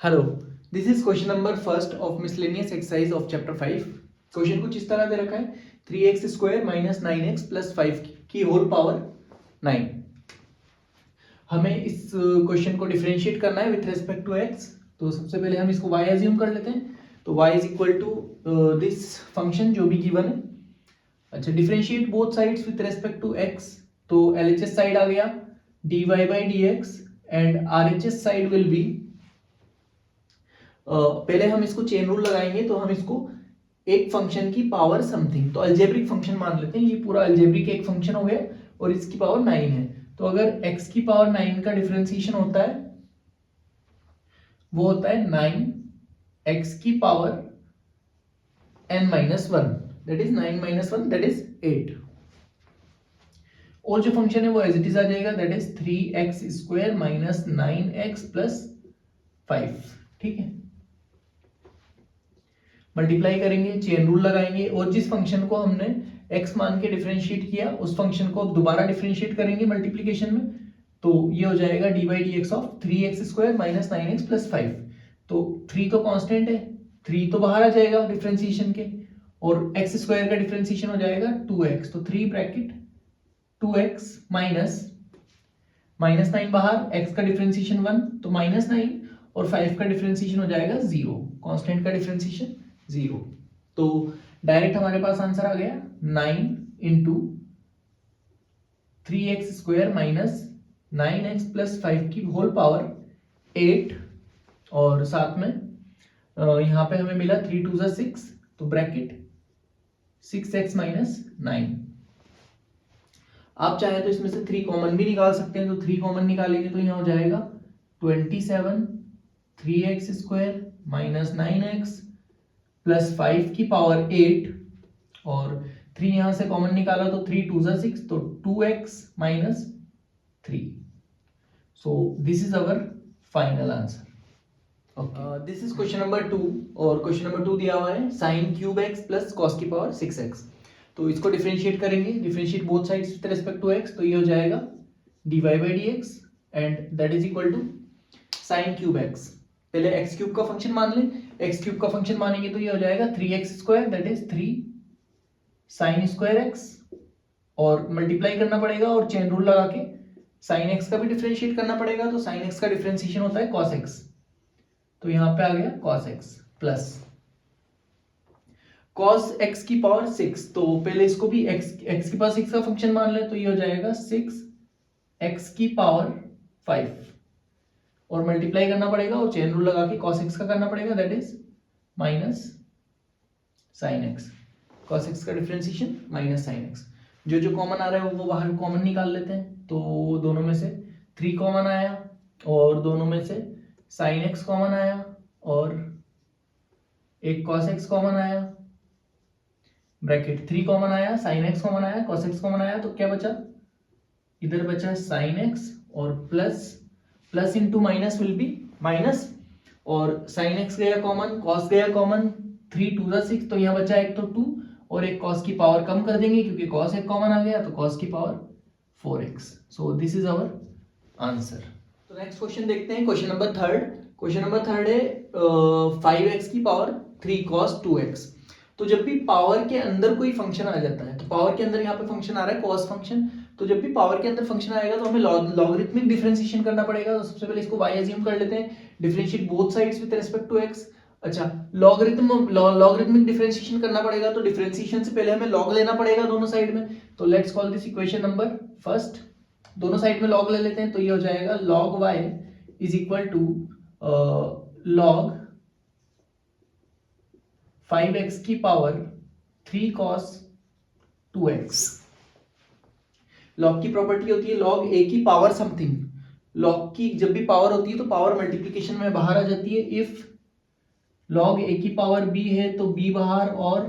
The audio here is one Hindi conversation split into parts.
Hello, this is question number first of miscellaneous exercise of chapter 5। Question कुछ इस तरह दे रखा है 3x square minus 9x plus 5 की होल पावर 9। हमें इस क्वेश्चन को डिफरेंशिएट करना है विथ रेस्पेक्ट टू x। तो सबसे पहले हम इसको y एज्यूम कर लेते हैं। तो y is equal to this function जो भी गिवन है। अच्छा, differentiate both sides with respect to x। तो LHS साइड आ गया dy by dx and RHS side will be पहले हम इसको चेन रूल लगाएंगे। तो हम इसको एक फंक्शन की पावर समथिंग, तो अल्जेब्रिक फंक्शन मान लेते हैं। ये पूरा अल्जेब्रिक एक फंक्शन हो गया और इसकी पावर 9 है। तो अगर x की पावर 9 का डिफरेंशिएशन होता है वो होता है 9x की power n minus 1, that is 9 minus 1 that is 8। और जो फंक्शन है वो एज इट इज आ जाएगा, that is 3x square minus 9x plus 5। ठीक है, मल्टीप्लाई करेंगे, चेन रूल लगाएंगे और जिस फंक्शन को हमने x मान के डिफरेंशिएट किया उस फंक्शन को अब दोबारा डिफरेंशिएट करेंगे मल्टीप्लिकेशन में। तो ये हो जाएगा D by d x of 3x square minus 9x plus 5। तो 3 तो कांस्टेंट है, 3 तो बाहर आ जाएगा डिफरेंशिएशन के, और x स्क्वायर का डिफरेंशिएशन हो जाएगा 2x। तो 3 ब्रैकेट 2x माइनस 9 बाहर, x का डिफरेंशिएशन 1 तो माइनस 9 और 5 का डिफरेंशिएशन हो जाएगा 0, कांस्टेंट का डिफरेंशिएशन 0। तो डायरेक्ट हमारे पास आंसर आ गया 9 into 3x square minus 9x plus 5 की होल पावर 8। और साथ में यहाँ पे हमें मिला 3 2 6, तो ब्रैकेट 6x माइनस 9। आप चाहे तो इसमें से 3 कॉमन भी निकाल सकते हैं। तो 3 कॉमन निकालेंगे तो यहाँ हो जाएगा 27 3x square minus 9x plus 5 की पावर 8, और 3 यहां से कॉमन निकाला तो 3 2 6, तो 2x minus 3। So this is our final answer. This is question number 2 और क्वेश्चन नंबर 2 दिया हुआ है sine cube x plus cos की पावर 6x। तो इसको डिफरेंशिएट करेंगे, differentiate both sides with respect to x। तो ये हो जाएगा dy by dx and that is equal to sine cube x। पहले एक्स क्यूब का फंक्शन मान लें, एक्स क्यूब का फंक्शन मानेंगे तो ये हो जाएगा 3x square that is 3 sign square x, और मल्टीप्लाई करना पड़ेगा और चेन रूल लगा के साइन एक्स का भी डिफरेंशिएट करना पड़ेगा। तो साइन एक्स का डिफरेंशिएशन होता है कॉस एक्स, तो यहां पे आ गया cos x plus cos x की पावर 6। तो पहले इसको भी एक्स की पावर 6 का फंक्शन मान ले, तो ये हो जाएगा 6x की पावर 5, और मल्टीप्लाई करना पड़ेगा और चेन रूल लगा के cos x का करना पड़ेगा, that is minus sine x। cos x का डिफरेंशिएशन माइनस साइन x। जो जो कॉमन आ रहा है वो बाहर कॉमन निकाल लेते हैं। तो दोनों में से 3 कॉमन आया और दोनों में से साइन x कॉमन आया और एक cos x कॉमन आया, ब्रैकेट 3 कॉमन आया, साइन x कॉमन आया, cos x कॉमन आया। तो क्या बचा, इधर बचा साइन x और plus into minus will be minus, और साइन एक्स गया कॉमन, कॉस गया कॉमन, 3 2 6, तो यहाँ बचा एक तो 2 और एक कॉस की पावर कम कर देंगे क्योंकि कॉस एक कॉमन आ गया, तो कॉस की power 4x। So this is our answer. तो नेक्स्ट क्वेश्चन देखते हैं, question number third. Question number third है 5x की पावर 3 cos 2x। तो जब भी पावर के अंदर कोई फंक्शन आ जाता है, तो पावर के अंदर यहाँ पे फंक्शन आ रहा है cos फंक्शन, तो जब भी पावर के अंदर फंक्शन आएगा तो हमें लॉगरिथमिक डिफरेंशिएशन करना पड़ेगा। तो सबसे पहले इसको y अज्यूम कर लेते हैं, differentiate both sides with respect to x। अच्छा, लॉगरिथमिक डिफरेंशिएशन करना पड़ेगा, तो डिफरेंशिएशन से पहले हमें लॉग लेना पड़ेगा दोनों साइड में। तो let's call this equation number first. दोनों साइड में लॉग ले लेते हैं, तो ये हो जाएगा log y is equal to log 5x की पावर 3 cos 2x। लॉग की प्रॉपर्टी होती है log a की पावर समथिंग। लॉग की जब भी पावर होती है तो पावर मल्टीप्लिकेशन में बाहर आ जाती है। इफ log a की पावर b है तो b बाहर और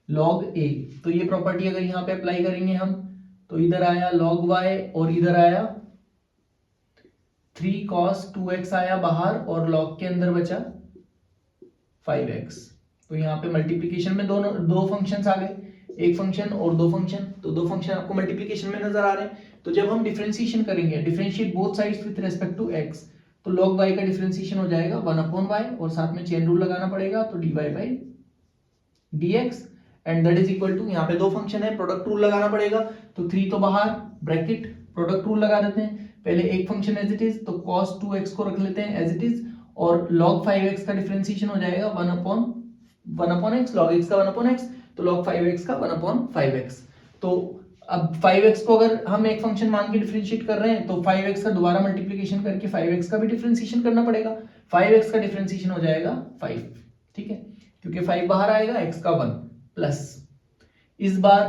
log a, तो ये प्रॉपर्टी अगर यहाँ पे अप्लाई करेंगे हम, तो इधर आया log y और इधर आया 3 cos 2x आया बाहर, और log के अंदर बचा 5x। तो यहाँ पे मल्टीप्लिकेशन में दो फंक्शंस आ गए, एक फंक्शन और दो फंक्शन। तो दो फंक्शन आपको मल्टीप्लिकेशन में नजर आ रहे हैं। तो जब हम डिफरेंशिएशन करेंगे, differentiate both sides with respect to x, तो log y का डिफरेंशिएशन हो जाएगा 1/y और साथ में चेन रूल लगाना पड़ेगा, तो dy by dx and that is equal to, यहाँ पे दो फंक्शन है, प्रोडक्ट रूल लगाना पड़ेगा, तो 3 तो बाहर, ब्रैकेट प्रोडक्ट रूल लगा देते हैं। पहले एक फंक्शन एज इट इज, तो cos 2x को रख लेते हैं एज इट इज, और log 5x का डिफरेंशिएशन हो जाएगा 1/x, log x का 1/x, तो log 5x का 1/5x। तो अब 5x को अगर हम एक फंक्शन मान के डिफरेंशिएट कर रहे हैं, तो 5x का दोबारा मल्टीप्लिकेशन करके 5x का भी डिफरेंशिएशन करना पड़ेगा। 5x का डिफरेंशिएशन हो जाएगा 5, ठीक है, क्योंकि 5 बाहर आएगा, x का 1 प्लस, इस बार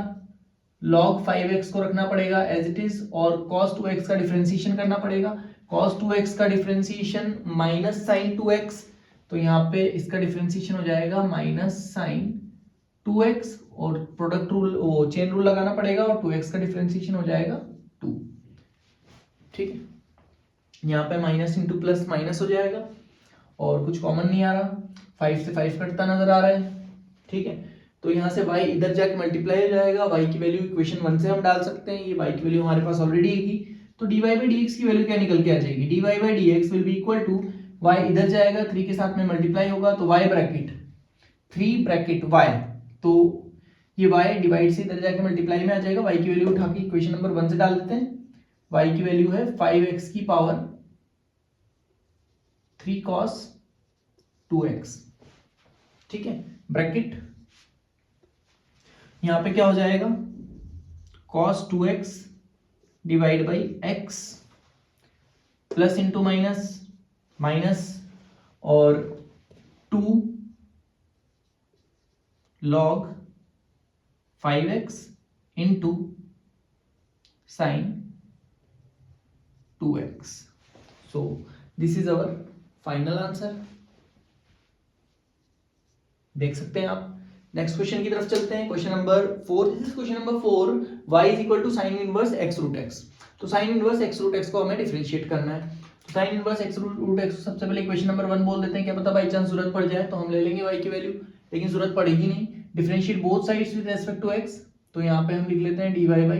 log 5x को रखना पड़ेगा एज इट इज, और cos 2x का डिफरेंशिएशन करना पड़ेगा। cos 2x का डिफरेंशिएशन माइनस sin 2x, तो यहाँ पे इसका डिफरेंशिएशन हो जाएगा माइनस sin 2x, और प्रोडक्ट रूल, वो चेन रूल लगाना पड़ेगा, और 2x का डिफरेंशिएशन हो जाएगा 2, ठीक है। यहाँ पे माइनस इंटू प्लस माइनस हो जाएगा, और कुछ कॉमन नहीं आ रहा, 5 से 5 कटता नजर आ रहा है, ठीक है। तो यहाँ से y इधर जाके मल्टीप्लाई हो जाएगा, y की वैल्यू इक्वेशन 1 से हम डाल सकते हैं, ये y की वैल्यू हमारे पास ऑलरेडी है, तो dy by dx की वैल्यू क्या निकल के आ जाएगी, dy by dx will be equal to, y इधर जाएगा 3 के साथ में मल्टीप्लाई होगा, तो y ब्रैकेट 3 ब्रैकेट y, तो ये y डिवाइड से इधर जाके मल्टीप्लाई में आ जाएगा, y की वैल्यू उठा के इक्वेशन नंबर 1 से डाल देते हैं, y की वैल्यू है 5x की पावर 3 cos 2x, ठीक है, ब्रैकेट यहां पे क्या हो जाएगा, cos 2x divide by x plus into minus minus, और 2 log 5x into sin 2x। So this is our final answer, देख सकते हैं आप। नेक्स्ट क्वेश्चन की तरफ चलते हैं, question number 4। This is question number 4, y is equal to sine inverse x root x। तो sine inverse x root x को हमें डिफरेंशिएट करना है, तो sine inverse x root x को सबसे पहले इक्वेशन नंबर 1 बोल देते हैं, क्या पता बाई चांस जरूरत पड़ जाए तो हम ले लेंगे y की वैल्यू, लेकिन जरूरत पड़ेगी नहीं। Differentiate both sides with respect to x, तो यहाँ पे हम लिख लेते हैं dy by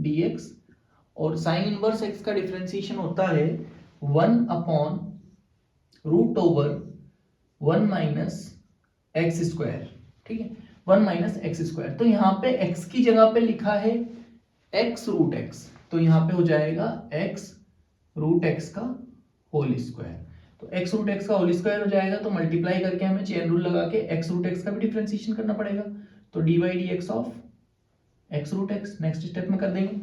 dx, और साइन इनवर्स x का डिफरेंशिएशन होता है 1 upon root over 1 minus x square, ठीक है, 1 माइनस एक्स स्क्वायर। तो यहाँ पे x की जगह पे लिखा है x रूट x, तो यहाँ पे हो जाएगा x रूट x का होल स्क्वायर, तो x रूट x का होल स्क्वायर हो जाएगा, तो मल्टीप्लाई करके हमें चेन रूल लगा के x रूट x का भी डिफरेंशिएशन करना पड़ेगा, तो dy dx of x root x next step में कर देंगे।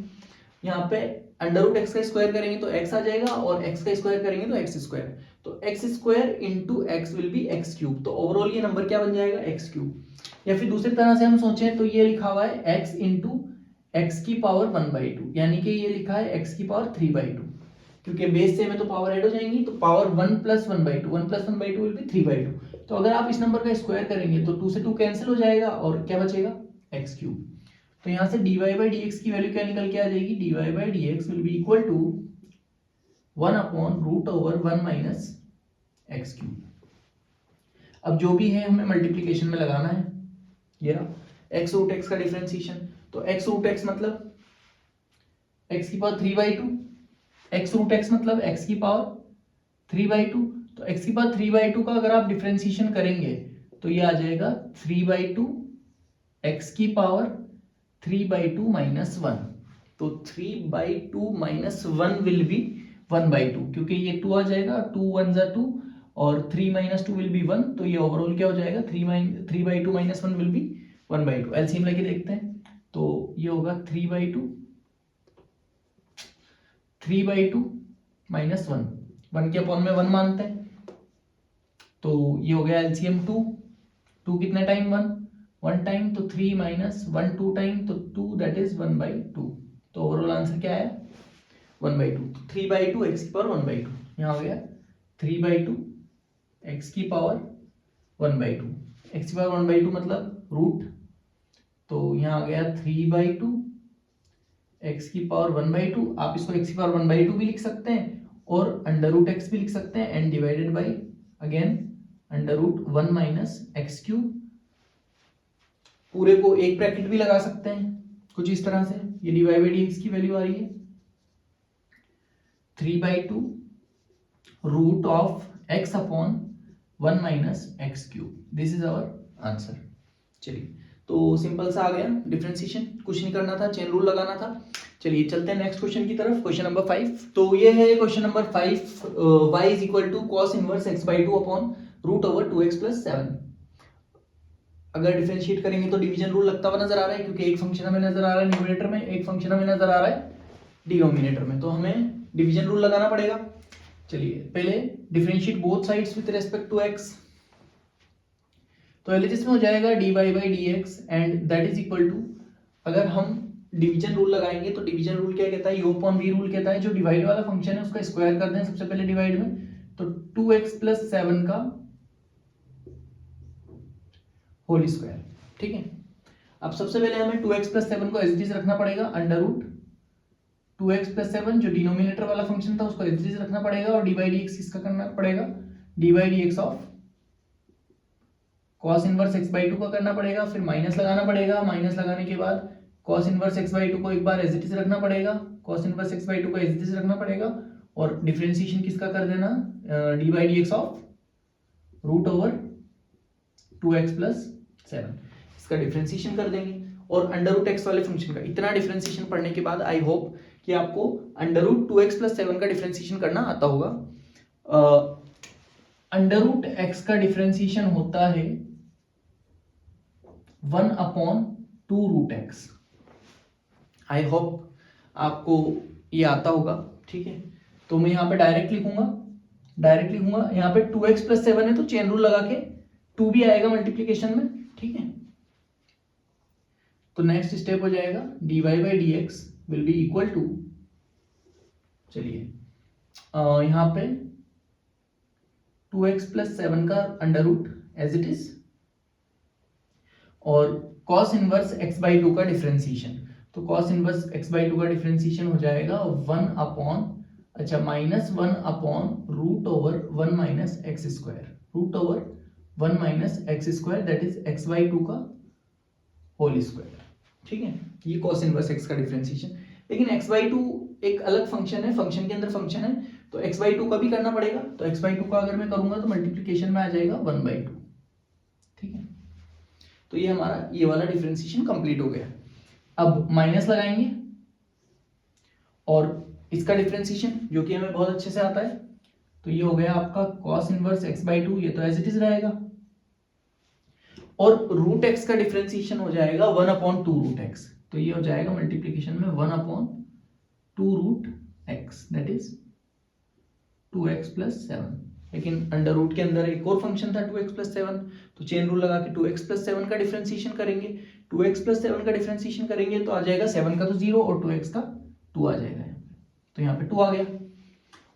यहाँ पे अंडर रूट x का स्क्वायर करेंगे तो x आ जाएगा, और x का स्क्वायर करेंगे तो x स्क्वायर, तो x square into x will B x cube, तो ओवरऑल ये नंबर क्या बन जाएगा x क्यूब। या फिर दूसरी तरह से हम सोचें तो ये लिखा हुआ है x इंटू एक्स की पावर 1/2, यानी कि ये लिखा है x की पावर 3/2, क्योंकि बेस से में तो पावर ऐड हो जाएंगी, तो power 1 plus 1/2, 1 plus 1/2 will be 3/2। तो अगर आप इस नंबर का स्क्वायर करेंगे तो 2 से 2 कैंसिल हो जाएगा, और क्या बचेगा x क्यूब। तो यहाँ से dy by dx की वैल्यू क्या निकल के आ जाएगी, dy by dx will be equal to 1 upon root over 1 minus x cube. अब जो भी है हमें मल्टीप्लिकेशन में लगाना है, ये रहा x रूट x का डिफरेंशिएशन, तो x रूट x मतलब x की पावर 3/2, x रूट x मतलब x की पावर 3/2, तो x की पावर 3/2 का अगर आप डिफरेंशिएशन करेंगे तो ये आ जाएगा 3/2 x की पावर 3/2 माइनस 1, तो 3/2 माइनस 1 विल बी 1/2, क्योंकि ये 2 आ जाएगा, 2 1 जा 2, और 3 माइनस 2 विल बी 1, तो ये ओवरऑल क्या हो जाएगा 3/2 माइनस 1 विल बी 1/2। एलसीएम लेके देखते हैं, तो ये होगा 3/2 माइनस 1, 1 के अपॉन में 1 मानते हैं, तो ये हो गया एलसीएम 2 कितने टाइम 1 टाइम, तो 3 माइनस 1 2 टाइम, तो 2 दैट इज 1/2, तो ओवरऑल आंसर क्या है 1/2, 3/2 एक्स की पावर 1/2, यहाँ हो गया 3/2 एक्स की पावर 1/2, एक्स की पावर 1/2 मतलब रूट, तो यहाँ आ गया 3/2 एक्स की पावर 1/2, आप इसको एक्स की पावर 1/2 भी लिख सकते हैं, और अंडर रूट एक्स भी लिख सकते हैं, and divided by again under root 1 minus x cube, पूरे को एक ब्रैकेट भी लगा सकते हैं कुछ इस तरह से, ये dy by dx की वैल्यू आ रही है 3/2 root of x upon 1 minus x cube. This is our answer. चलिए, तो सिंपल सा आ गया डिफरेंशिएशन, कुछ नहीं करना था, चेन रूल लगाना था। चलिए चलते हैं नेक्स्ट क्वेश्चन की तरफ, क्वेश्चन नंबर 5। तो ये है question number 5, y is equal to cos inverse x by 2 upon root over 2x plus 7। अगर डिफरेंशिएट करेंगे तो डिवीजन रूल लगता हुआ नजर आ रहा है, क्योंकि एक फंक्शन हमें नजर आ रहा है न्यूमरेटर में, एक फंक्शन हमें नजर आ रहा है डिनोमिनेटर में, तो हमें डिवीजन रूल लगाना पड़ेगा। चलिए पहले differentiate both sides with respect to x, तो एलएचएस में हो जाएगा dy by d x and that is equal to, अगर हम डिवीजन रूल लगाएंगे तो डिवीजन रूल क्या कहता है, u अपॉन v रूल कहता है, जो डिवाइड वाला फंक्शन है उसका स्क्वायर कर दें सबसे पहले डिवाइड में, तो 2x प्लस 7 का होल स्क्वायर। ठीक है, अब सबसे पहले हमें 2x प्लस 7 को एज इट इज रखना पड़ेगा, अंडर रूट 2x प्लस 7 जो डिनोमिनेटर वाला फंक्शन था उसको एज इट इज रखना पड़ेगा, और डी बाई डी एक्स किसका करना पड़ेगा, D by d x of cos inverse x by 2 का करना पड़ेगा, फिर माइनस लगाना पड़ेगा, माइनस लगाने के बाद cos इनवर्स x बाई 2 को एक बार एज इट इज रखना पड़ेगा, cos इनवर्स x बाई 2 को एज इट इज रखना पड़ेगा, और डिफरेंशिएशन किसका कर देना, d by d x of root over 2x plus 7, इसका डिफरेंशिएशन कर देंगे, और अंडर रूट एक्स वाले फंक्शन का इतना डिफरेंशिएशन पढ़ने के बाद आई होप कि आपको अंडर रूट 2x प्लस 7 का डिफरेंशिएशन करना आता होगा। अंडर रूट एक्स का डिफरेंशिएशन होता है 1 upon 2 root x. I hope आपको ये आता होगा। ठीक है, तो मैं यहाँ पे डायरेक्ट लिखूंगा, यहाँ पे 2x प्लस 7 है तो चेन रूल लगा के 2 भी आएगा मल्टीप्लीकेशन में। ठीक है, तो नेक्स्ट स्टेप हो जाएगा dy by d x will be equal to, चलिए यहाँ पे 2x प्लस 7 का under root as it is, और cos इनवर्स x बाई 2 का डिफरेंशिएशन, तो cos इनवर्स x बाई 2 का डिफरेंशिएशन हो जाएगा 1 अपॉन, अच्छा minus 1 upon root over 1 minus x square, root over 1 minus x square that is x by 2 का होल स्क्वायर। ठीक है, ये cos इनवर्स x का डिफरेंशिएशन, लेकिन x बाई 2 एक अलग फंक्शन है, फंक्शन के अंदर फंक्शन है, तो x बाई 2 का भी करना पड़ेगा, तो x बाई 2 का अगर मैं करूंगा तो मल्टीप्लीकेशन में आ जाएगा 1 बाई 2। ठीक है, तो ये हमारा ये वाला डिफरेंशिएशन कंप्लीट हो गया। अब माइनस लगाएंगे और इसका डिफरेंशिएशन जो कि हमें बहुत अच्छे से आता है, तो ये हो गया आपका cos इनवर्स x बाई 2, ये तो एज इट इज रहेगा, और रूट x का डिफरेंशिएशन हो जाएगा 1 अपॉन 2 रूट x, तो ये हो जाएगा मल्टीप्लीकेशन में 1 upon 2 root x that is 2x plus 7, लेकिन अंडर रूट के अंदर एक और फंक्शन था 2x प्लस 7, तो चेन रूल लगा के 2x प्लस 7 का डिफरेंशिएशन करेंगे, 2x प्लस 7 का डिफरेंशिएशन करेंगे तो आ जाएगा 7 का तो 0 और 2x का 2 आ जाएगा, तो यहाँ पे 2 आ गया,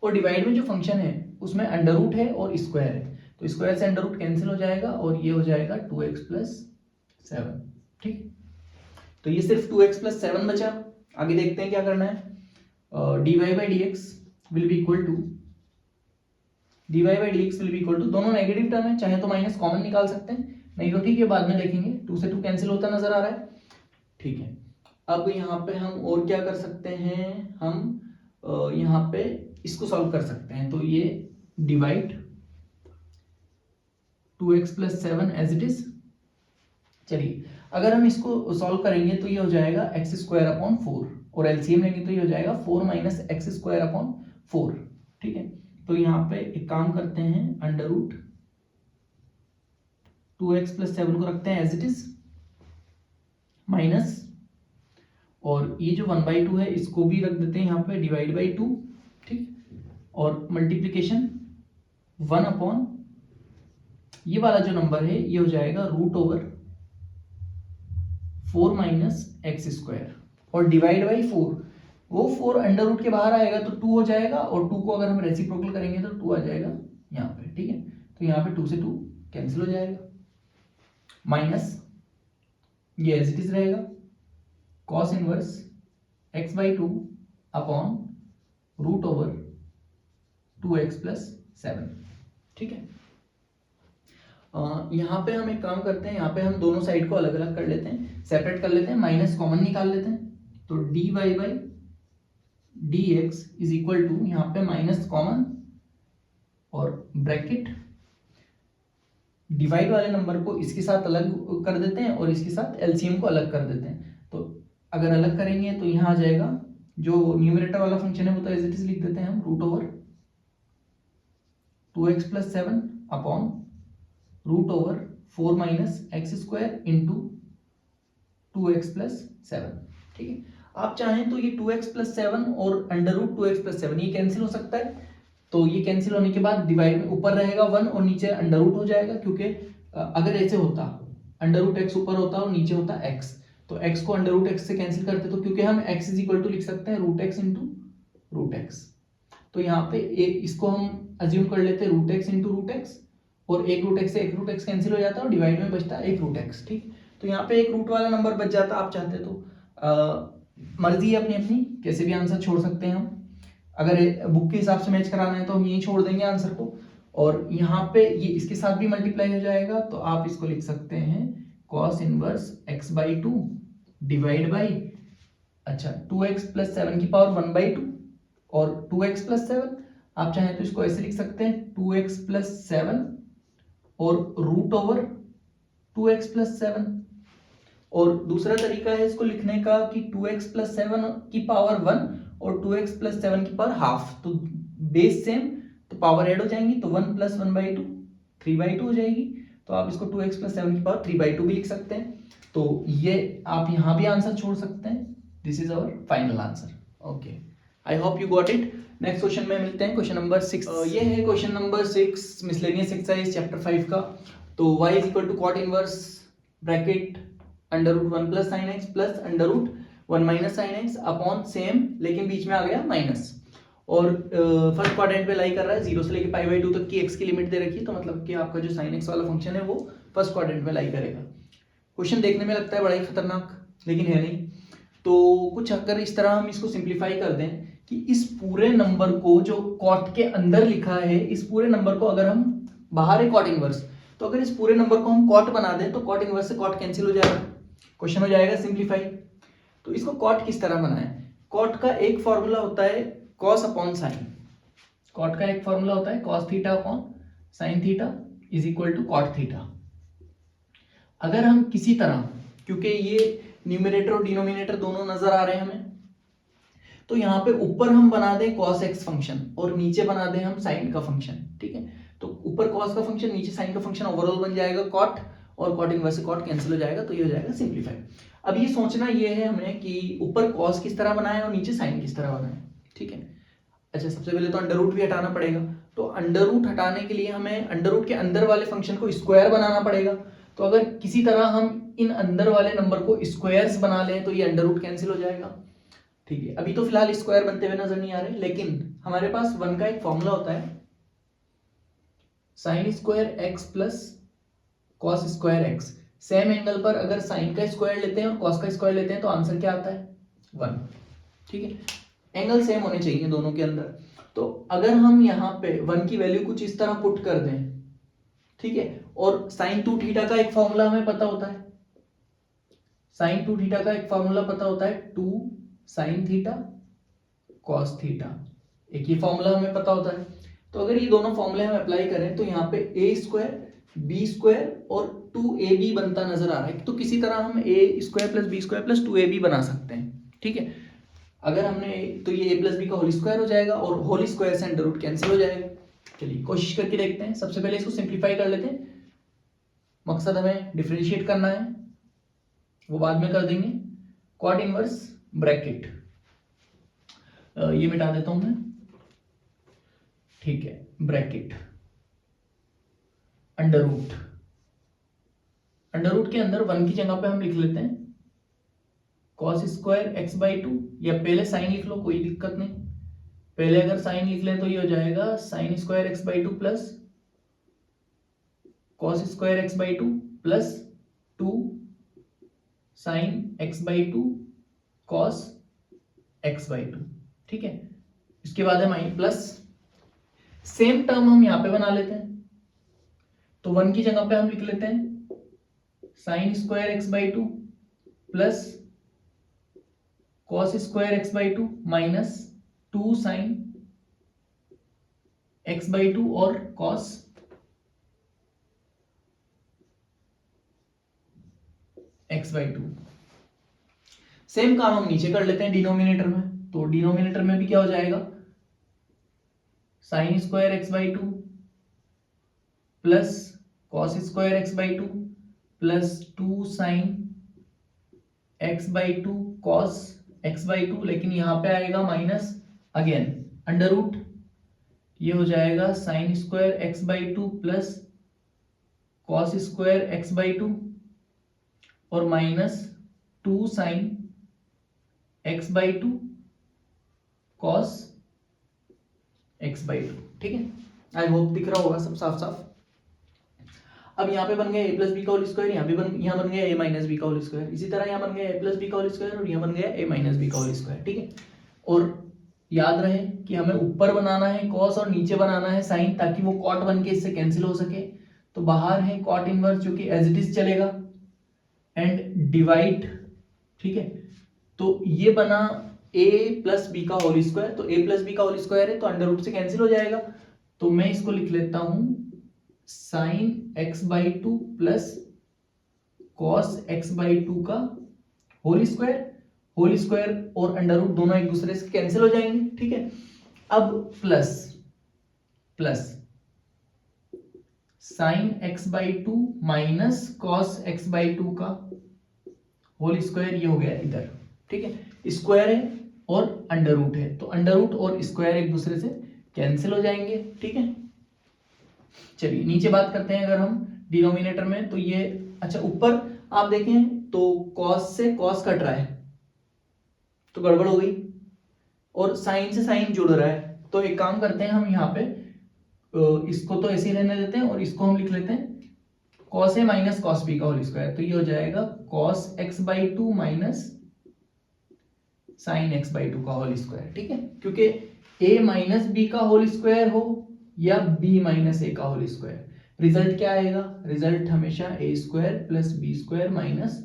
और डिवाइड में जो फंक्शन है उसमें अंडर रूट है और स्क्वायर है, तो स्क्वायर से अंडर रूट कैंसिल हो जाएगा और ये हो जाएगा 2x प्लस 7। ठीक, तो ये सिर्फ 2x प्लस 7 बचा। आगे देखते हैं क्या करना है, dy by d x will be equal to, dy by d x will be equal to, दोनों नेगेटिव टर्म है, चाहे तो माइनस कॉमन निकाल सकते हैं, नहीं तो ठीक है बाद में देखेंगे, 2 से 2 कैंसिल होता नजर आ रहा है। ठीक है, अब यहाँ पे हम और क्या कर सकते हैं, हम यहाँ पे इसको सॉल्व कर सकते हैं, तो ये divide 2x plus 7 as it is. चलिए अगर हम इसको सॉल्व करेंगे तो ये हो जाएगा x स्क्वायर अपॉन 4, और एलसीएम लेंगे तो ये हो जाएगा 4 माइनस एक्स स्क्वायर अपॉन 4। ठीक है, तो यहाँ पे एक काम करते हैं, अंडर रूट 2x प्लस 7 को रखते हैं एज इट इज, माइनस, और ये जो 1 बाई 2 है इसको भी रख देते हैं यहाँ पे डिवाइड बाई 2। ठीक, और मल्टीप्लीकेशन 1 अपॉन ये वाला जो नंबर है ये हो जाएगा root over 4 minus x square, और डिवाइड बाई 4, वो 4 अंडर रूट के बाहर आएगा तो 2 हो जाएगा, और 2 को अगर हम रेसिप्रोकल करेंगे तो 2 आ जाएगा यहाँ पे। ठीक है, तो यहाँ पे 2 से 2 कैंसिल हो जाएगा, माइनस ये एज इट इज रहेगा cos inverse x by 2 upon root over 2x plus 7। ठीक है, यहाँ पे हम एक काम करते हैं, यहाँ पे हम दोनों साइड को अलग अलग कर लेते हैं, सेपरेट कर लेते हैं, माइनस कॉमन निकाल लेते हैं, तो dy by d x is equal to, यहाँ पे माइनस कॉमन, और ब्रैकेट डिवाइड वाले नंबर को इसके साथ अलग कर देते हैं और इसके साथ एलसीएम को अलग कर देते हैं। तो अगर अलग करेंगे तो यहाँ आ जाएगा, जो न्यूमरेटर वाला फंक्शन है वो तो एज इट इज लिख देते हैं हम, root over 2x plus 7 upon root over 4 minus x square into 2x plus 7। ठीक है, आप चाहें तो ये 2x प्लस 7 और अंडर रूट 2x प्लस 7 ये कैंसिल हो सकता है। तो ये कैंसिल होने के बाद डिवाइड में ऊपर रहेगा 1 और नीचे अंडर रूट हो जाएगा, क्योंकि अगर ऐसे होता अंडर रूट एक्स ऊपर होता और नीचे होता x, तो x को अंडर रूट एक्स से कैंसिल करते, तो क्योंकि हम x इज इक्वल टू लिख सकते हैं root x into root x, तो यहाँ पे इसको हम अज्यूम कर लेते हैं root x into root x, और एक रूट एक्स से एक रूट एक्स कैंसिल हो जाता है और डिवाइड में बचता है एक रूट एक्स। ठीक, तो यहाँ पे एक रूट वाला नंबर बच जाता, आप चाहते तो मर्जी है अपनी अपनी, कैसे भी आंसर छोड़ सकते हैं हम। अगर बुक के हिसाब से मैच कराना है तो हम यही छोड़ देंगे आंसर को, और यहाँ पे ये इसके साथ भी मल्टीप्लाई हो जाएगा, तो आप इसको लिख सकते हैं cos inverse x by 2 divide by, अच्छा 2x प्लस 7 की पावर 1 बाई 2 और 2x प्लस 7, आप चाहें तो इसको ऐसे लिख सकते हैं 2x प्लस 7 और रूट ओवर 2x प्लस 7। और दूसरा तरीका है इसको लिखने का कि 2x प्लस 7 की पावर 1 और 2x प्लस 7 की पावर हाफ, तो बेस सेम तो पावर ऐड हो जाएंगी, तो 1 प्लस 1 बाई 2 3 बाई 2 हो जाएगी, तो आप इसको 2x प्लस 7 की पावर 3 बाई 2 भी लिख सकते हैं। तो ये आप यहाँ भी आंसर छोड़ सकते हैं। This is our final answer. Okay, I hope you got it. Next question में मिलते हैं, क्वेश्चन नंबर 6। ये है question number 6 miscellaneous exercise chapter 5 का। तो y is equal to cot inverse bracket under root 1 plus sine x plus under root 1 minus sine x upon same, लेकिन बीच में आ गया माइनस, और फर्स्ट क्वाड्रेंट पे लाई कर रहा है, 0 से लेके पाई बाई 2 तक की x की लिमिट दे रखी है, तो मतलब कि आपका जो साइन एक्स वाला फंक्शन है वो फर्स्ट क्वाड्रेंट में लाई करेगा। क्वेश्चन देखने में लगता है बड़ा ही खतरनाक, लेकिन है नहीं। तो कुछ अगर इस तरह हम इसको सिंप्लीफाई कर दें कि इस पूरे नंबर को जो कॉट के अंदर लिखा है, इस पूरे नंबर को अगर हम बाहर है कॉट इनवर्स, तो अगर इस पूरे नंबर को हम कॉट बना दें तो कॉट इनवर्स से कॉट कैंसिल हो जाएगा, क्वेश्चन हो जाएगा सिंप्लीफाई। तो इसको कॉट किस तरह बनाएं? कॉट का एक फॉर्मूला होता है कॉस अपॉन साइन, कॉट का एक फॉर्मूला होता है cos theta upon sine theta is equal to cot theta. अगर हम किसी तरह, क्योंकि ये न्यूमरेटर और डिनोमिनेटर दोनों नजर आ रहे हैं हमें, तो यहाँ पे ऊपर हम बना दें cos x फंक्शन और नीचे बना दें हम साइन का फंक्शन। ठीक है, तो ऊपर cos का फंक्शन नीचे साइन का फंक्शन, ओवरऑल बन जाएगा cot, और cot इनवर्स से cot कैंसिल हो जाएगा, तो ये हो जाएगा सिंप्लीफाई। अब ये सोचना ये है हमें कि ऊपर cos किस तरह बनाए और नीचे साइन किस तरह बनाए। ठीक है, अच्छा सबसे पहले तो अंडर रूट भी हटाना पड़ेगा, तो अंडर रूट हटाने के लिए हमें अंडर रूट के अंदर वाले फंक्शन को स्क्वायर बनाना पड़ेगा। तो अगर किसी तरह हम इन अंदर वाले नंबर को स्क्वायर्स बना लें तो ये अंडर रूट कैंसिल हो जाएगा। ठीक है, अभी तो फिलहाल स्क्वायर बनते हुए नजर नहीं आ रहे, लेकिन हमारे पास 1 का एक फॉर्मूला होता है sign square x plus cos square x. Same angle पर अगर साइन का स्क्वायर लेते हैं और कॉस का स्क्वायर लेते हैं तो आंसर क्या आता है? 1। ठीक है, एंगल सेम होने चाहिए दोनों के अंदर। तो अगर हम यहाँ पे 1 की वैल्यू कुछ इस तरह पुट कर दें, ठीक है, और साइन 2 थीटा का एक फॉर्मूला हमें पता होता है, साइन 2 थीटा का एक फॉर्मूला पता होता है 2 साइन थीटा कॉस थीटा, एक ये फॉर्मूला हमें पता होता है। तो अगर ये दोनों फॉर्मूले हम अप्लाई करें तो यहाँ पे ए स्क्वायर बी स्क्वायर और 2ab बनता नजर आ रहा है, तो किसी तरह हम A square plus B square plus 2ab बना सकते हैं। ठीक है, अगर हमने, तो ये a प्लस बी का होल स्क्वायर हो जाएगा और होल स्क्वायर से अंडर रूट कैंसिल हो जाएगा। चलिए कोशिश करके देखते हैं, सबसे पहले इसको सिंप्लीफाई कर लेते हैं, मकसद हमें डिफरेंशिएट करना है, वो बाद में कर देंगे। क्वाड इनवर्स ब्रैकेट ये मिटा देता हूं मैं, ठीक है, bracket under root, under root के अंदर 1 की जगह पे हम लिख लेते हैं कॉस स्क्वायर एक्स बाई 2, या पहले साइन लिख लो कोई दिक्कत नहीं, पहले अगर साइन लिख लें तो ये हो जाएगा sign square x by 2 plus cos square x by 2 plus 2 sine x by 2 cos x by 2। ठीक है, इसके बाद है माइनस प्लस, सेम टर्म हम यहां पे बना लेते हैं, तो 1 की जगह पे हम लिख लेते हैं sine square x by 2 plus cos square x by 2 minus 2 sine x/2 और cos x/2। सेम काम हम नीचे कर लेते हैं डिनोमिनेटर में, तो डिनोमिनेटर में भी क्या हो जाएगा, sin square x/2 plus cos square x/2 plus 2 sin x/2 cos x/2, लेकिन यहाँ पे आएगा माइनस अगेन अंडर रूट, ये हो जाएगा sin square x/2 plus cos square x/2 और minus 2 sin x/2 cos x/2। ठीक है, आई होप दिख रहा होगा सब साफ साफ। अब यहाँ पे बन गया a प्लस बी का होल स्क्वायर, यहाँ बन गया a माइनस बी का होल स्क्वायर, इसी तरह यहाँ बन गया a प्लस बी का होल स्क्वायर और यहाँ बन गया a माइनस बी का होल स्क्वायर। ठीक है, और याद रहे कि हमें ऊपर बनाना है कॉस और नीचे बनाना है साइन, ताकि वो कॉट बन के इससे कैंसिल हो सके। तो बाहर है कॉट इनवर्स जो कि एज इट इज चलेगा एंड डिवाइड। ठीक है, तो ये बना a प्लस बी का होल स्क्वायर, तो a प्लस बी का होल स्क्वायर है तो अंडर रूट से कैंसिल हो जाएगा, तो मैं इसको लिख लेता हूं sign x/2 plus cos x/2 का होल स्क्वायर। होल स्क्वायर और अंडर रूट दोनों एक दूसरे से कैंसिल हो जाएंगे। ठीक है, अब plus plus sine x/2 minus cos x/2 का होल स्क्वायर, ये हो गया इधर। ठीक है, स्क्वायर है और अंडर रूट है, तो अंडर रूट और स्क्वायर एक दूसरे से कैंसिल हो जाएंगे। ठीक है, चलिए नीचे बात करते हैं। अगर हम डिनोमिनेटर में, तो ये अच्छा ऊपर आप देखें तो कॉस से कॉस कट रहा है तो गड़बड़ हो गई, और साइन से साइन जुड़ रहा है, तो एक काम करते हैं हम यहाँ पे इसको तो ऐसे ही रहने देते हैं और इसको हम लिख लेते हैं cos A minus cos B का होल स्क्वायर, तो ये हो जाएगा cos x/2 minus sign x/2 का होल स्क्वायर। ठीक है, क्योंकि a माइनस बी का होल स्क्वायर हो या b माइनस ए का होल स्क्वायर, रिजल्ट क्या आएगा, रिजल्ट हमेशा a square plus B square minus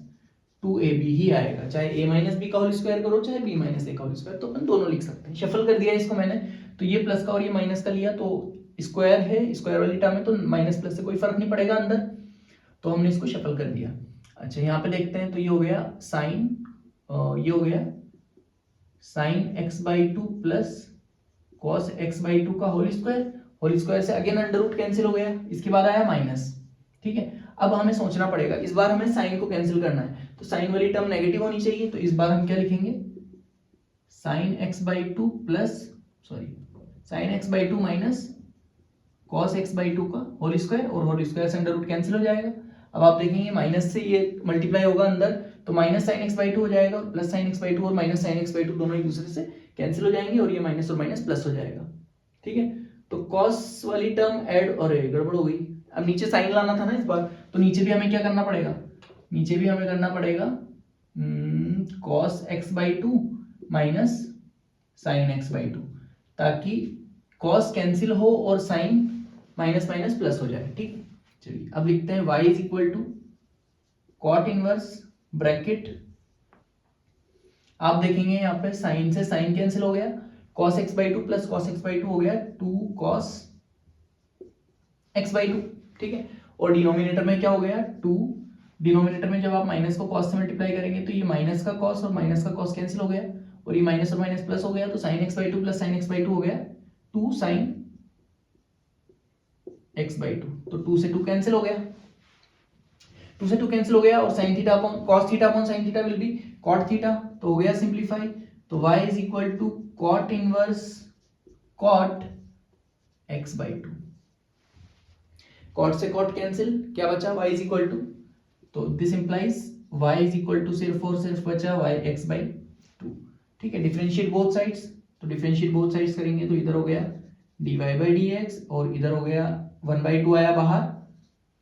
2ab ही आएगा, चाहे a माइनस बी का होल स्क्वायर करो चाहे b माइनस ए का होल स्क्वायर, तो अपन दोनों लिख सकते हैं। शफल कर दिया इसको मैंने, तो ये प्लस का और ये माइनस का लिया, तो स्क्वायर है, स्क्वायर वाली टर्म है तो माइनस प्लस से कोई फर्क नहीं पड़ेगा अंदर, तो हमने इसको शफल कर दिया। अच्छा यहाँ पे देखते हैं, तो ये हो गया साइन, ये हो गया sign x/2 plus cos x/2 का होल स्क्वायर से अगेन अंडर रूट कैंसिल हो गया, इसके बाद आया माइनस। ठीक है, अब हमें सोचना पड़ेगा, इस बार हमें साइन को कैंसिल करना है, तो साइन वाली टर्म नेगेटिव होनी चाहिए, तो इस बार हम क्या लिखेंगे, sine x/2 plus sine x/2 minus cos x/2 का होल स्क्वायर, और होल स्क्वायर से अंडर रूट कैंसिल हो जाएगा। अब आप देखेंगे माइनस से ये मल्टीप्लाई होगा अंदर, तो माइनस साइन x/2 हो जाएगा, प्लस साइन x/2 और माइनस साइन x/2 दोनों एक दूसरे से कैंसिल हो जाएंगे और ये माइनस और माइनस प्लस हो जाएगा। ठीक है, तो कॉस वाली टर्म ऐड, और गड़बड़ हो गई, अब नीचे साइन लाना था ना इस बार, तो नीचे भी हमें क्या करना पड़ेगा, नीचे भी हमें करना पड़ेगा cos x/2 minus sign x/2, ताकि कॉस कैंसिल हो और साइन माइनस माइनस प्लस हो जाए। ठीक, चलिए अब लिखते हैं y is equal to cot inverse bracket, आप देखेंगे यहाँ पे साइन से साइन कैंसिल हो गया, cos x/2 plus cos x/2 हो गया 2 cos x/2। ठीक है, और डिनोमिनेटर में क्या हो गया 2, डिनोमिनेटर में जब आप माइनस को cos से मल्टीप्लाई करेंगे तो ये माइनस का cos और माइनस का cos कैंसिल हो गया, और ये माइनस और माइनस प्लस हो गया, तो sin x/2 plus sin x/2 हो गया 2 sin x/2, तो 2 से 2 कैंसिल हो गया, 2 से 2 कैंसिल हो गया, और sin theta upon cos theta upon sin theta will be cot theta, तो हो गया सिंप्लीफाई, तो y is equal to cot inverse cot x/2, cot से cot कैंसिल, क्या बचा y इज इक्वल टू, तो this implies y is equal to सिर्फ और सिर्फ बचा y x/2। ठीक है, डिफरेंशिएट बोथ साइड्स, तो डिफरेंशिएट बोथ साइड्स करेंगे तो इधर हो गया dy by dx और इधर हो गया 1/2 आया बाहर,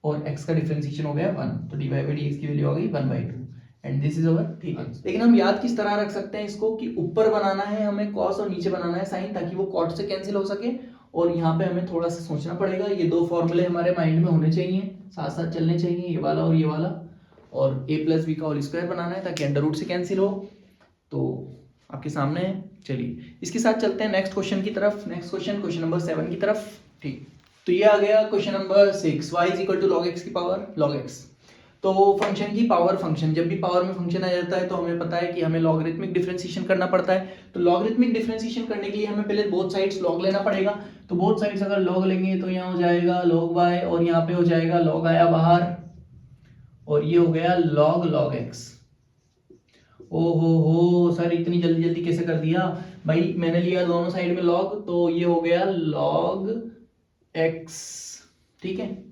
और x का डिफरेंशिएशन हो गया 1, तो dy by dx की वैल्यू आ गई 1/2 एंड दिस इज अवर। ठीक है, लेकिन हम याद किस तरह रख सकते हैं इसको, कि ऊपर बनाना है हमें cos और नीचे बनाना है sin, ताकि वो cot से कैंसिल हो सके, और यहाँ पे हमें थोड़ा सा सोचना पड़ेगा, ये दो फॉर्मूले हमारे माइंड में होने चाहिए, साथ साथ चलने चाहिए, ये वाला और ये वाला, और a प्लस बी का होल स्क्वायर बनाना है ताकि अंडर रूट से कैंसिल हो, तो आपके सामने है। चलिए इसके साथ चलते हैं नेक्स्ट क्वेश्चन की तरफ, नेक्स्ट क्वेश्चन नंबर 7 की तरफ। ठीक, तो ये आ गया question number 6, y is equal to log x की पावर log x। तो फंक्शन की पावर फंक्शन, जब भी पावर में फंक्शन आ जाता है तो हमें पता है कि हमें लॉगरिथमिक डिफरेंशिएशन करना पड़ता है। तो लॉगरिथमिक डिफरेंशिएशन करने के लिए हमें पहले बोथ साइड्स लॉग लेना पड़ेगा। तो बोथ साइड्स अगर लॉग लेंगे तो यहाँ हो जाएगा log y और यहाँ पे हो जाएगा log आया बाहर और ये हो गया log x। ओ हो सर, इतनी जल्दी जल्दी कैसे कर दिया भाई? मैंने लिया दोनों साइड में log, तो ये हो गया log x, ठीक है।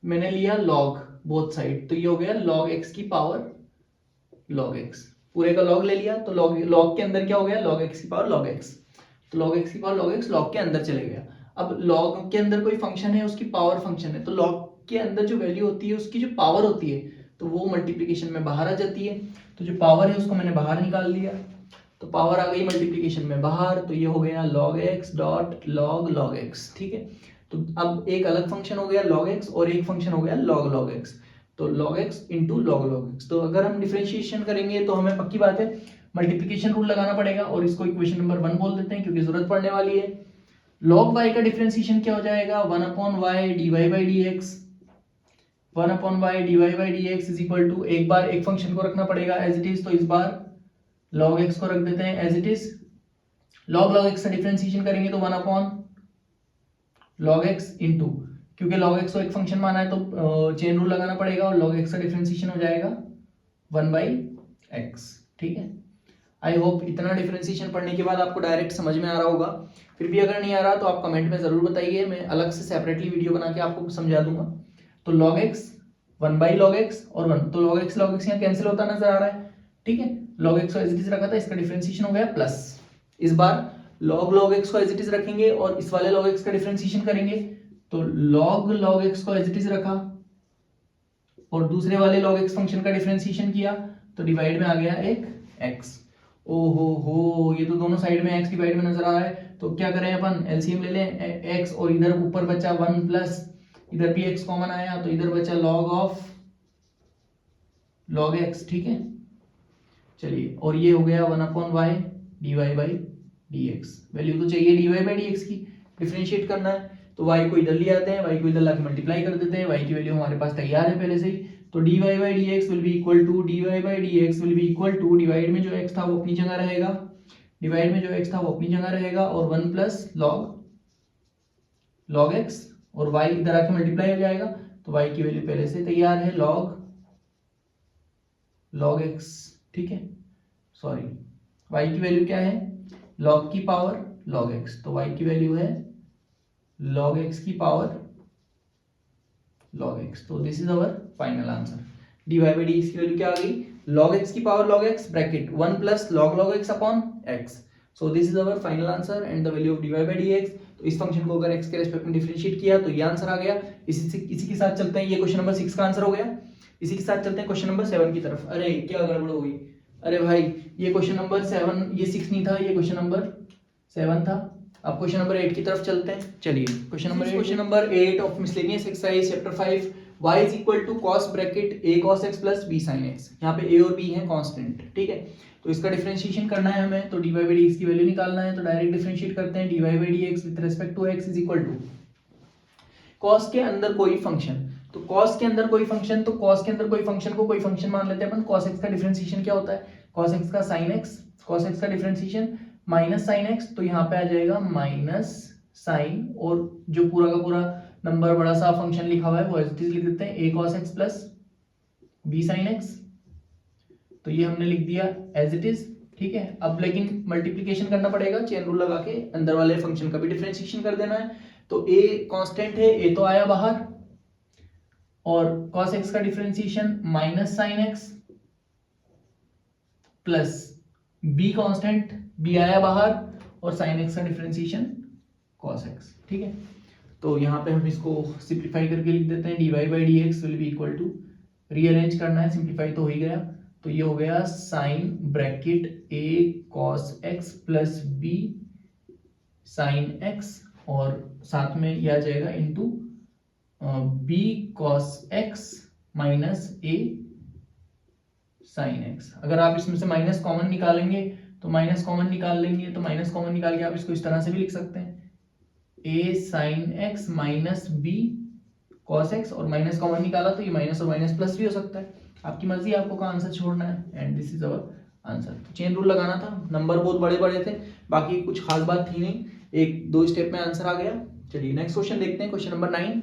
मैंने लिया log बोथ साइड, तो ये हो गया log x की पावर log x, पूरे का log ले लिया। तो log के अंदर क्या हो गया? log x की पावर log x। तो log x की पावर log x log के अंदर चले गया। अब log के अंदर कोई फंक्शन है, उसकी पावर फंक्शन है, तो log के अंदर जो वैल्यू होती है उसकी जो पावर होती है तो वो मल्टीप्लीकेशन में बाहर आ जाती है। तो जो पावर है उसको मैंने बाहर निकाल लिया, तो पावर आ गई मल्टीप्लीकेशन में बाहर, तो ये हो गया log x dot log x, ठीक है। तो अब एक अलग फंक्शन हो गया log x और एक फंक्शन हो गया log x। तो log x into log x। तो अगर हम डिफरेंशिएशन करेंगे तो हमें पक्की बात है मल्टीप्लीकेशन रूल लगाना पड़ेगा और इसको इक्वेशन नंबर 1 बोल देते हैं क्योंकि जरूरत पड़ने वाली है। log y का डिफरेंशिएशन क्या हो जाएगा? 1/y dy by dx, 1/y dy by dx is equal to, एक बार एक फंक्शन को रखना पड़ेगा एज इट इज, तो इस बार log x को रख देते हैं as it is. log x का डिफरेंशिएशन करेंगे तो 1/log x इंटू, क्योंकि log x को एक फंक्शन माना है तो चेन रूल लगाना पड़ेगा और log x का डिफरेंशिएशन हो जाएगा 1/x, ठीक है। आई होप इतना डिफरेंशिएशन पढ़ने के बाद आपको डायरेक्ट समझ में आ रहा होगा। फिर भी अगर नहीं आ रहा तो आप कमेंट में जरूर बताइए, मैं अलग से सेपरेटली वीडियो बना के आपको समझा दूंगा। तो log x 1/log x और 1, तो log x यहाँ कैंसिल होता नजर आ रहा है, ठीक है। log x को एज इट इज रखा था, इसका डिफरेंशिएशन हो गया प्लस। इस बार log x को एज इट इज रखेंगे और इस वाले log x का डिफरेंशिएशन करेंगे, तो log x को एज इट इज रखा और दूसरे वाले log x फंक्शन का डिफरेंशिएशन किया तो डिवाइड में आ गया एक x। ओ हो, ये तो दोनों साइड में x डिवाइड में नजर आ रहा है, तो क्या करें अपन? एलसीएम ले लें x और इधर ऊपर बचा 1 प्लस इधर भी x कॉमन आया तो इधर बचा log x, ठीक है। चलिए, और ये हो गया 1/y dy by dx। Value तो चाहिए dy by dx की, डिफरेंशिएट करना है तो y को इधर ले आते हैं, y को इधर लाके मल्टीप्लाई कर देते हैं, y की वैल्यू हमारे पास तैयार है पहले से ही। तो dy by dx will be equal to divide में जो x था वो अपनी जगह रहेगा, डिवाइड में जो x था वो अपनी जगह रहेगा और 1 प्लस log x और y इधर आके मल्टीप्लाई हो जाएगा, तो y की वैल्यू पहले से तैयार है log x, ठीक है। सॉरी, y की वैल्यू क्या है? log की पावर log x, तो y की वैल्यू है log x की पावर log x। तो this is our final answer. dy by dx की वैल्यू क्या आ गई? log x की power log x bracket 1 plus log x upon x। So this is our final answer and the value of dy by dx। तो इस फंक्शन को अगर x के रेस्पेक्ट में डिफरेंशिएट किया तो ये आंसर आ गया। इसी के साथ चलते हैं, ये क्वेश्चन नंबर 6 का आंसर हो गया। इसी के साथ चलते हैं क्वेश्चन नंबर 7 की तरफ। अरे क्या गड़बड़ हो गई? अरे भाई, ये क्वेश्चन नंबर 7, ये 6 नहीं था, ये क्वेश्चन नंबर 7 था। अब क्वेश्चन नंबर 8 की तरफ चलते हैं। चलिए, question number 8 of miscellaneous exercise chapter 5, y is equal to cos bracket a cos x plus b sin x। यहाँ पे a और b है कांस्टेंट, ठीक है। तो इसका डिफरेंशिएशन करना है हमें, तो dy by dx की वैल्यू निकालना है, तो डायरेक्ट डिफरेंशिएट करते हैं। dy by dx with respect to x is equal to cos के अंदर कोई फंक्शन, तो cos के अंदर कोई फंक्शन, तो cos के अंदर कोई फंक्शन को कोई फंक्शन मान लेते हैं अपन। cos x का डिफरेंशिएशन क्या होता है? cos x का sin x, cos x का डिफरेंशिएशन माइनस sin x, तो यहाँ पे आ जाएगा माइनस sin, और जो पूरा का पूरा नंबर बड़ा सा फंक्शन लिखा हुआ है वो एज इट इज लिख देते हैं a cos x plus b sin x। तो ये हमने लिख दिया एज इट इज, ठीक है। अब लेकिन मल्टीप्लीकेशन करना पड़ेगा, चेन रूल लगा के अंदर वाले फंक्शन का भी डिफरेंशिएशन कर देना है। तो a कांस्टेंट है, a तो आया बाहर, और cos x का differentiation minus sin x plus b constant, b आया बाहर, और sin x का डिफरेंशिएशन cos x, ठीक है। तो यहाँ पे हम इसको सिंप्लीफाई करके लिख देते हैं। dy by dx will be equal to, rearrange करना है, सिंप्लीफाई तो हो ही गया, तो ये हो गया sin bracket a cos x plus b sin x, और साथ में यह आ जाएगा into b cos x minus a sin x। अगर आप इसमें से माइनस कॉमन निकालेंगे तो माइनस कॉमन निकाल लेंगे, तो माइनस कॉमन निकाल के आप इसको इस तरह से भी लिख सकते हैं, A sine X minus B cos X, और माइनस कॉमन निकाला तो ये माइनस और माइनस प्लस भी हो सकता है, आपकी मर्जी है आपको कहाँ आंसर छोड़ना है। And this is our answer. तो चेन रूल लगाना था, नंबर बहुत बड़े बड़े थे, बाकी कुछ खास बात थी नहीं, एक दो स्टेप में आंसर आ गया। चलिए नेक्स्ट क्वेश्चन देखते हैं, क्वेश्चन नंबर 9।